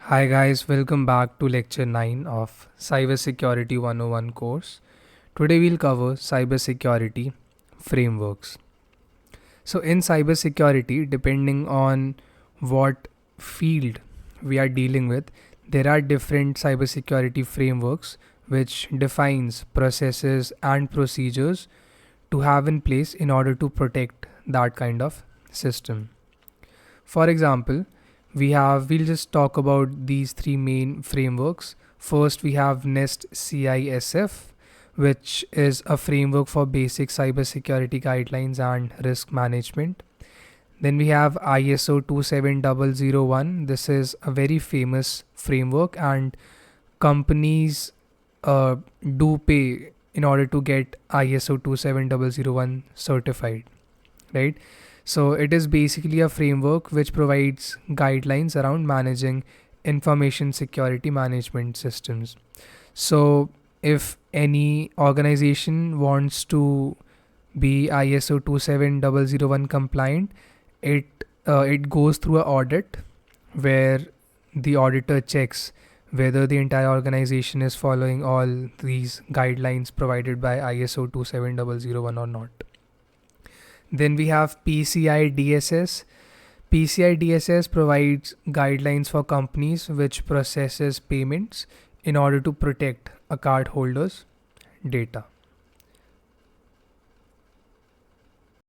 Hi guys, welcome back to lecture 9 of Cybersecurity 101 course. Today we'll cover cybersecurity frameworks. So in cybersecurity, depending on what field we are dealing with, there are different cybersecurity frameworks which defines processes and procedures to have in place in order to protect that kind of system. For example, we'll just talk about these three main frameworks. First, we have NEST CISF, which is a framework for basic cybersecurity guidelines and risk management. Then we have ISO 27001. This is a very famous framework, and companies do pay in order to get ISO 27001 certified, right? So it is basically a framework which provides guidelines around managing information security management systems. So if any organization wants to be ISO 27001 compliant, it goes through an audit where the auditor checks whether the entire organization is following all these guidelines provided by ISO 27001 or not. Then we have PCI DSS. PCI DSS provides guidelines for companies which processes payments in order to protect a cardholder's data.